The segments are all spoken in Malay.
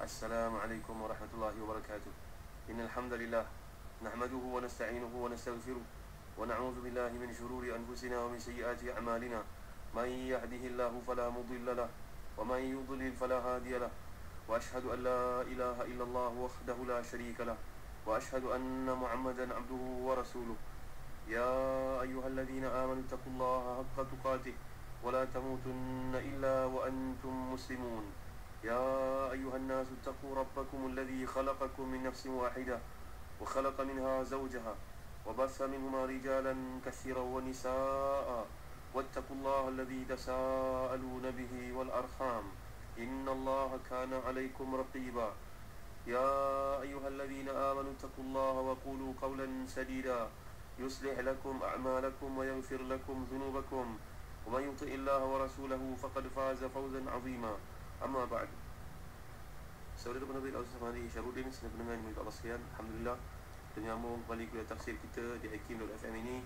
Assalamualaikum warahmatullahi wabarakatuh. Innal hamdalillah nahmaduhu wa nasta'inuhu wa nastaghfiruh wa na'udzu billahi min shururi anfusina wa min sayyiati a'malina. May yahdihillahu fala mudilla lahu wa may yudlil fala hadiya lahu. Wa ashhadu an la ilaha illallah wahdahu la syarika lahu wa ashhadu anna Muhammadan 'abduhu wa rasuluh. Ya ayyuhalladzina amanu taqullaha haqqa tuqatih wa la tamutunna illa wa antum muslimun. يا أيها الناس اتقوا ربكم الذي خلقكم من نفس واحدة وخلق منها زوجها وبث منهما رجالا كثيرا ونساء واتقوا الله الذي تساءلون به والأرحام إن الله كان عليكم رقيبا يا أيها الذين آمنوا اتقوا الله وقولوا قولا سديدا يصلح لكم أعمالكم ويغفر لكم ذنوبكم ومن يطع الله ورسوله فقد فاز فوزا عظيما. Amma ba'd. Saudara penerbit Al-Safari Syarudin, sedang pendengar yang Allah sekalian, alhamdulillah menyambung kembali kuliah tafsir kita di Hakim.fm ini.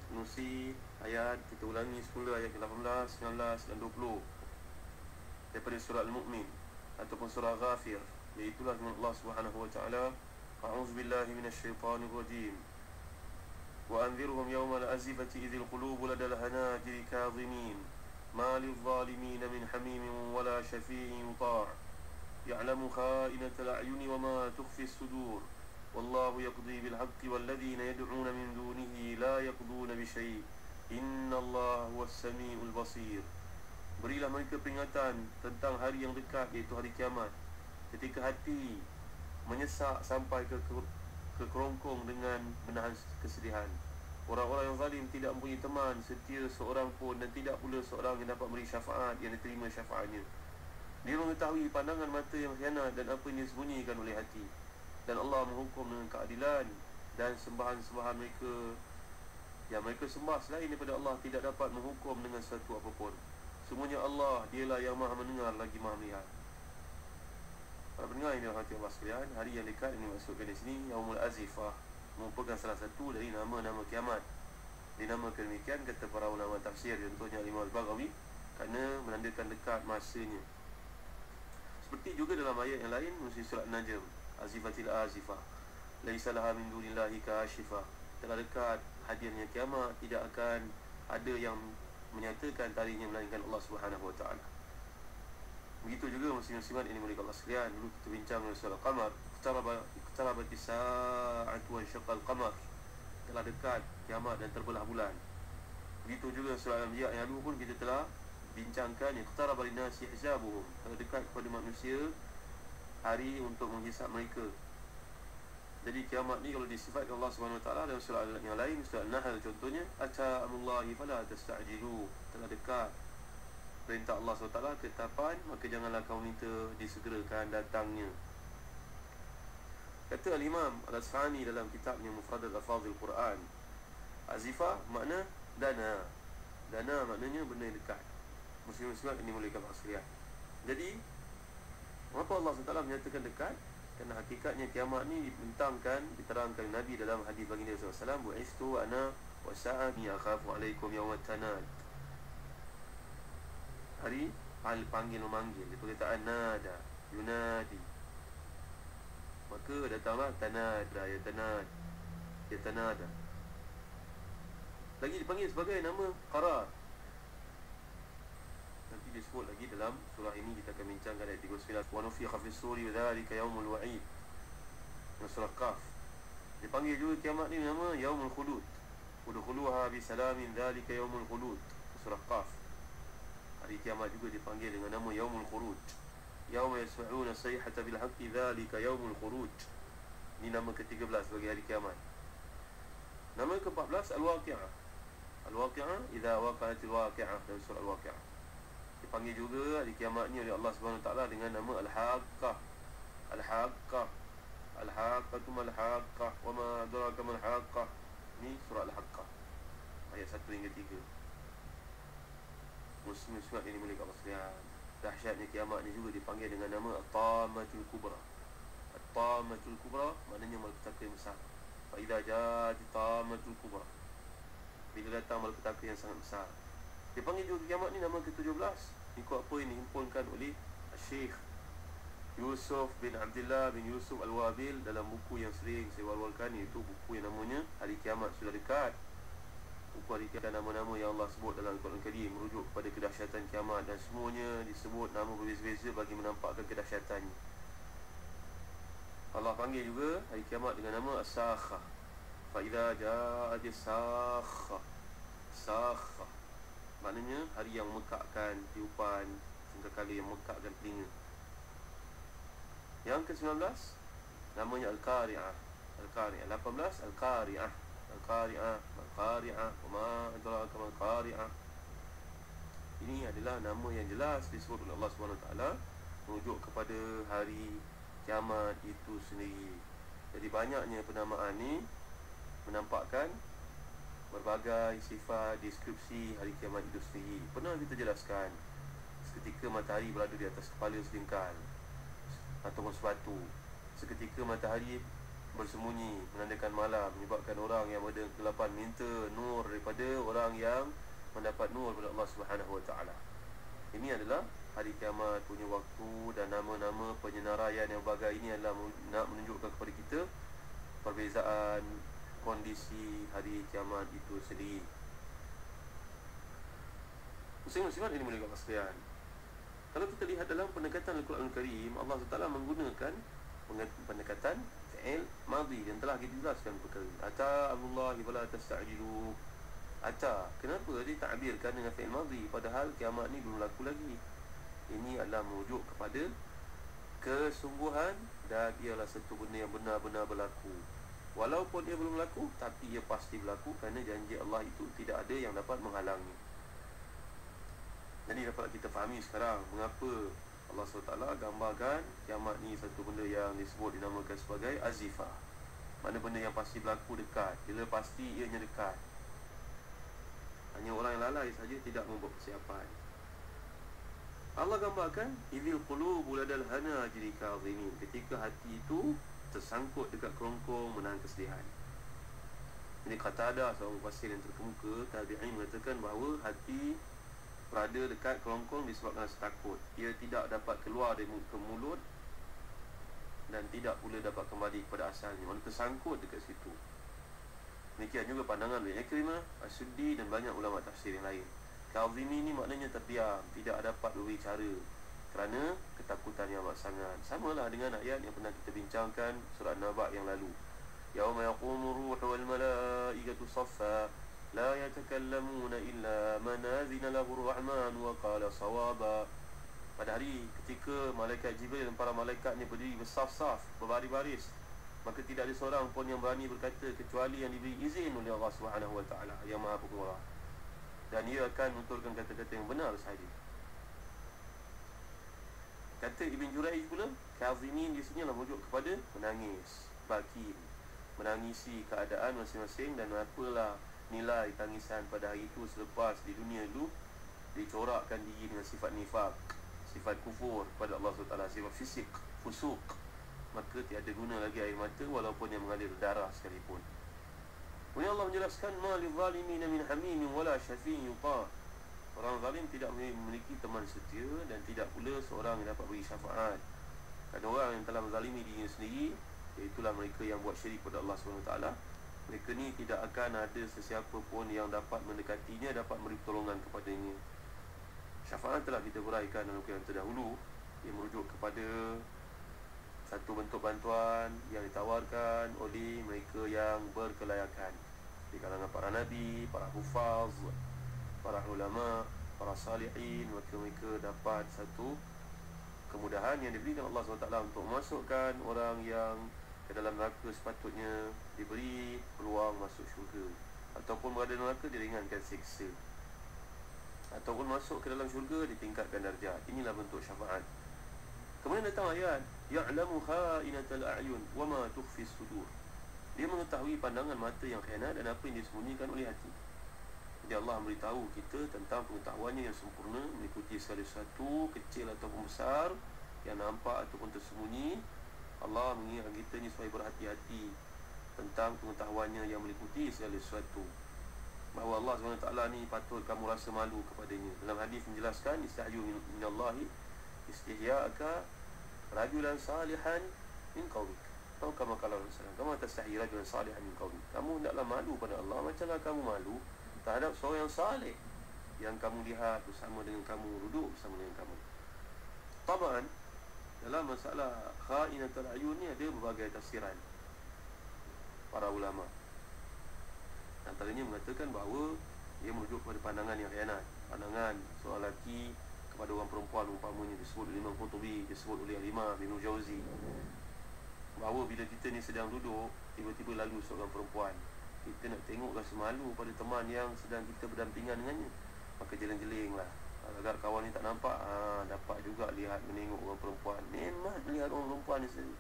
Menerusi ayat, kita ulangi semula ayat 18, 19 dan 20 daripada surah Al-Mu'min ataupun surah Ghafir, iaitu firman Allah Subhanahu wa taala, a'udzubillahi minasyaitonir rajim. Wa anzirhum yawmal azifati idzil qulubu ladal hanajiri kadhimin ما للظالمين من حميم ولا شفيع يطاع يعلم خائنة الأعين وما تخفي الصدور والله يقضي بالحق والذين يدعون من دونه لا يقضون بشيء إن الله هو السميع البصير. Berilah mereka peringatan tentang hari yang dekat, iaitu hari kiamat, ketika hati menyesak sampai ke kerongkong dengan menahan kesedihan. Orang-orang yang zalim tidak mempunyai teman setia seorang pun, dan tidak pula seorang yang dapat beri syafaat yang diterima syafaatnya. Dia mengetahui pandangan mata yang khianat dan apa yang disembunyikan oleh hati. Dan Allah menghukum dengan keadilan, dan sembahan-sembahan mereka yang mereka sembah selain daripada Allah tidak dapat menghukum dengan sesuatu apapun. Semuanya Allah, dialah yang maha mendengar lagi maha melihat. Para pendengar yang dirahmati Allah sekalian, hari yang dekat ini maksudkan di sini Yaumul Azifah, merupakan salah satu dari nama-nama kiamat. Dinamakan demikian kata para ulama tafsir, contohnya Imam Al-Baghawi, kerana menandakan dekat masanya. Seperti juga dalam ayat yang lain, musim surat Najm, Azifatil Azifah, laisa laha min dunillahi kashifah. Telah dekat hadirnya kiamat, tidak akan ada yang menyatakan tarikhnya melainkan Allah Subhanahu wa taala. Begitu juga muslim-muslimat ini mulia Allah sekalian. Dulu kita bincang dengan surah Al-Qamar, iqtarabatis sa'atu wa syaqqal qamar. Telah dekat kiamat dan terbelah bulan. Begitu juga surah Al-Anbiya yang lalu pun kita telah bincangkan iqtaraba linnasi hisabuhum. Telah dekat kepada manusia hari untuk menghisap mereka. Jadi kiamat ni kalau disifatkan Allah Subhanahu wa taala dalam surah yang lain, surah An-Nahl contohnya, ata amullahi fala tasta'jilu. Telah dekat perintah Allah SWT, ketetapan, maka janganlah kau minta disegerakan datangnya. Kata Al-Imam Al-Asfahani dalam kitabnya Mufradat Al-Fadhil Quran, Azifah makna dana. Dana maknanya benda yang dekat. Muslim-muslimat ini mulia Allah sekalian. Jadi mengapa Allah SWT menyatakan dekat? Kerana hakikatnya kiamat ni dibentangkan, diterangkan Nabi dalam hadis baginda SAW, bu'istu ana wa sa'ani akhafu alaikum yawmat tanad. Hari panggil memanggil, di perkataan nada, yunadi, maka datanglah tanada, ya tanada. Lagi dipanggil sebagai nama qarar. Nanti disebut lagi dalam surah ini, kita akan bincangkan ayat 39. Wa nufikha fis suri dzalika yaumul wa'id. Surah Qaf. Dipanggil juga kiamat ni nama yaumul khulud. Udkhuluha bi salamin dzalika yaumul khulud. Surah Qaf. Hari kiamat juga dipanggil dengan nama Yaumul Khuruj. Yauma yasma'una sayhata bil haqqi dzalika yaumul khuruj. Ini nama ke-13 bagi hari kiamat. Nama ke-14 Al-Waqi'ah. Al-Waqi'ah, idza waqa'atil waqi'ah, dalam surah Al-Waqi'ah. Dipanggil juga hari kiamat ni oleh Allah Subhanahu wa taala dengan nama Al-Haqqah. Al-Haqqah. Al-Haqqatu mal haqqah wa ma adraka mal haqqah. Ini surah Al-Haqqah. Ayat 1 hingga 3. Muslim-muslimat ini mulia Allah sekalian, dahsyatnya kiamat ni juga dipanggil dengan nama At-Tamatul Kubra. At-Tamatul Kubra maknanya malapetaka yang besar. Fa idza ja'at At-Tamatul Kubra, bila datang malapetaka yang sangat besar. Dipanggil juga kiamat ni nama ke-17. Ikut apa yang dihimpunkan oleh Syekh Yusuf bin Abdullah bin Yusuf Al-Wabil dalam buku yang sering saya war-warkan, iaitu buku yang namanya Hari Kiamat Sudah Dekat. Buku Hari Kiamat, nama-nama yang Allah sebut dalam Al-Quran Karim merujuk kepada kedahsyatan kiamat, dan semuanya disebut nama berbeza-beza bagi menampakkan kedahsyatannya. Allah panggil juga hari kiamat dengan nama As-Sakhah. Fa'idha ja'at as-sakhah. Sakhah maknanya hari yang memekakkan tiupan, sangkakala yang memekakkan telinga. Yang ke-19 namanya Al-Qari'ah. Al-Qari'ah. 18 Al-Qari'ah. Al-Qari'ah, Al-Qari'ah, wa ma adraka mal Qari'ah. Ini adalah nama yang jelas disebut oleh Allah SWT merujuk kepada hari kiamat itu sendiri. Jadi banyaknya penamaan ni menampakkan berbagai sifat deskripsi hari kiamat itu sendiri. Pernah kita jelaskan, seketika matahari berada di atas kepala selingkar ataupun sebatu, seketika matahari bersembunyi menandakan malam, menyebabkan orang yang berada kegelapan minta nur daripada orang yang mendapat nur daripada Allah Subhanahu Wa Taala. Ini adalah hari kiamat punya waktu, dan nama-nama penyenaraian yang berbagai ini adalah nak menunjukkan kepada kita perbezaan kondisi hari kiamat itu sendiri. Muslim-muslimat ini mulia sekalian, kalau kita lihat dalam pendekatan Al-Quran Al-Karim, Allah SWT menggunakan pendekatan fi'il madhi yang telah kita jelaskan perkara. Ata amrullahi wala tasta'jilu. Ata, kenapa dia takbirkan dengan fi'il madhi padahal kiamat ni belum berlaku lagi? Ini adalah merujuk kepada kesungguhan, dan ialah satu benda yang benar-benar berlaku. Walaupun dia belum berlaku, tapi ia pasti berlaku, kerana janji Allah itu tidak ada yang dapat menghalangi. Jadi dapat kita fahami sekarang mengapa Allah SWT gambarkan kiamat ni satu benda yang disebut, dinamakan sebagai azifah. Mana benda yang pasti berlaku dekat. Bila pasti ianya dekat. Hanya orang yang lalai saja tidak membuat persiapan. Allah gambarkan idil qulubu ladal hanajiri kadhimin, ketika hati itu tersangkut dekat kerongkong menahan kesedihan. Ini kata ada seorang mufassir yang terkemuka tabi'in mengatakan bahawa hati berada dekat kerongkong disebabkan rasa takut. Ia tidak dapat keluar dari mulut dan tidak pula dapat kembali kepada asalnya. Maksudnya tersangkut dekat situ. Demikian juga pandangan oleh Ikrimah, As-Suddi dan banyak ulama tafsir yang lain. Kadhimi ni maknanya terdiam, tidak dapat berbicara kerana ketakutan yang amat sangat. Samalah dengan ayat yang pernah kita bincangkan surah An-Naba yang lalu. Yauma yaqumu ruhu wal malaikatu saffa la yatakallamuna illa man azina lahu ar-rahman wa qala sawaba. Pada hari ketika malaikat Jibril dan para malaikat ni berdiri bersaf-saf, berbaris-baris, maka tidak ada seorang pun yang berani berkata kecuali yang diberi izin oleh Allah Subhanahu Wa Taala yang Maha Pemurah, dan ia akan menuturkan kata-kata yang benar sahaja. Kata Ibn Jurayj pula, kadhimin di sini adalah merujuk kepada menangis, bakin, menangisi keadaan masing-masing, dan apalah nilai tangisan pada hari itu selepas di dunia dulu dicorakkan diri dengan sifat nifak, sifat kufur kepada Allah SWT, sifat fisik, fusuk, maka tiada guna lagi air mata walaupun yang mengalir darah sekalipun. Kemudian Allah menjelaskan ma lidh-dhalimin min hamimin wala syafi'in yuta. Orang zalim tidak memiliki teman setia dan tidak pula seorang yang dapat beri syafaat. Kerana orang yang telah menzalimi dirinya sendiri, iaitulah mereka yang buat syirik kepada Allah SWT, mereka ni tidak akan ada sesiapa pun yang dapat mendekatinya, dapat memberi pertolongan kepadanya. Syafaat telah kita huraikan dalam kuliah terdahulu. Ia merujuk kepada satu bentuk bantuan yang ditawarkan oleh mereka yang berkelayakan di kalangan para nabi, para hufaz, para ulama, para salihin. Maka mereka dapat satu kemudahan yang diberikan Allah SWT untuk memasukkan orang yang ke dalam neraka sepatutnya diberi peluang masuk syurga, ataupun berada dalam neraka diringankan siksa, ataupun masuk ke dalam syurga ditingkatkan darjat. Inilah bentuk syafaat. Kemudian datang ayat ya'lamu kha'inatal a'yun wa ma tukhfi sudur. Dia mengetahui pandangan mata yang khianat dan apa yang disembunyikan oleh hati. Jadi Allah memberitahu kita tentang pengetahuannya yang sempurna, meliputi segala sesuatu, kecil ataupun besar, yang nampak ataupun tersembunyi. Allah mengingatkan kita ni supaya berhati-hati tentang pengetahuannya yang meliputi segala sesuatu, bahawa Allah SWT ni patut kamu rasa malu kepadanya. Dalam hadis menjelaskan istihyu minallahi istihya'aka rajulan salihan min qaumik. Atau kama qala Rasulullah, kama tastahi rajulan salihan min qaumik. Kamu hendaklah malu pada Allah macamlah kamu malu terhadap seorang yang saleh yang kamu lihat bersama dengan kamu, duduk bersama dengan kamu. Taban, dalam masalah kha'inatul ayun ni ada berbagai tafsiran para ulama. Antaranya mengatakan bahawa ia merujuk pada pandangan yang khianat. Pandangan seorang lelaki kepada orang perempuan, umpamanya disebut oleh Imam Qurtubi, disebut oleh Imam Ibn Jauzi, bahawa bila kita ni sedang duduk, tiba-tiba lalu seorang perempuan, kita nak tengok rasa malu pada teman yang sedang kita berdampingan dengannya, maka jeling-jeling lah agar kawan ni tak nampak. Dapat juga lihat menengok orang perempuan. Memang lihat orang perempuan ni sendiri.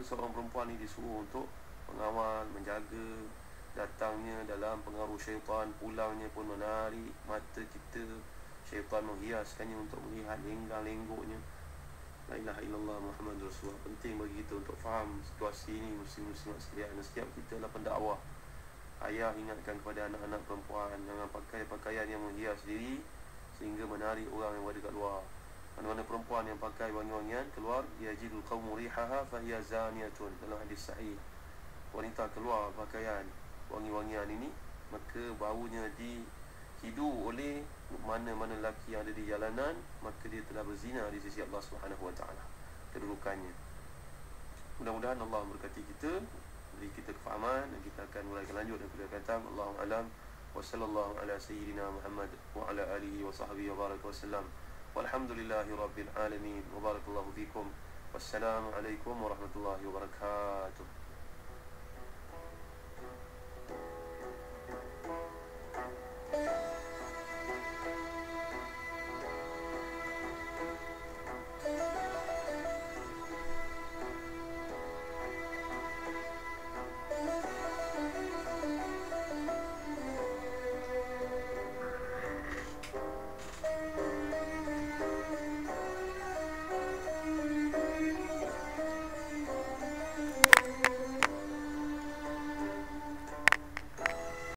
Seorang perempuan ni disuruh untuk mengawal, menjaga datangnya dalam pengaruh syaitan, pulangnya pun menarik mata kita. Syaitan menghiaskannya untuk melihat lenggang-lenggoknya. La ilaha illallah Muhammad Rasulullah. Penting bagi kita untuk faham situasi ini, muslim-muslimat sekalian. Setiap kita adalah pendakwah. Ayah ingatkan kepada anak-anak perempuan, jangan pakai pakaian yang menghias diri sehingga menarik orang yang berada kat luar. Mana-mana perempuan yang pakai wangi-wangian keluar, yajidul qawmu rihaha fahiya zaniyatun. Dalam hadis sahih, wanita keluar pakaian wangi-wangian ini, maka baunya dihidu oleh mana-mana lelaki yang ada di jalanan, maka dia telah berzina di sisi Allah Subhanahu Wa Taala. Kedudukannya. Mudah-mudahan Allah memberkati kita, beri kita kefahaman, dan kita akan mulai lanjut dan kuliah akan datang. Allahu a'lam. Wa sallallahu ala sayyidina Muhammad wa ala alihi wa sahbihi wa baraka wa sallam. Walhamdulillahi rabbil alamin. Wa barakallahu fikum. Wassalamu alaikum warahmatullahi wabarakatuh.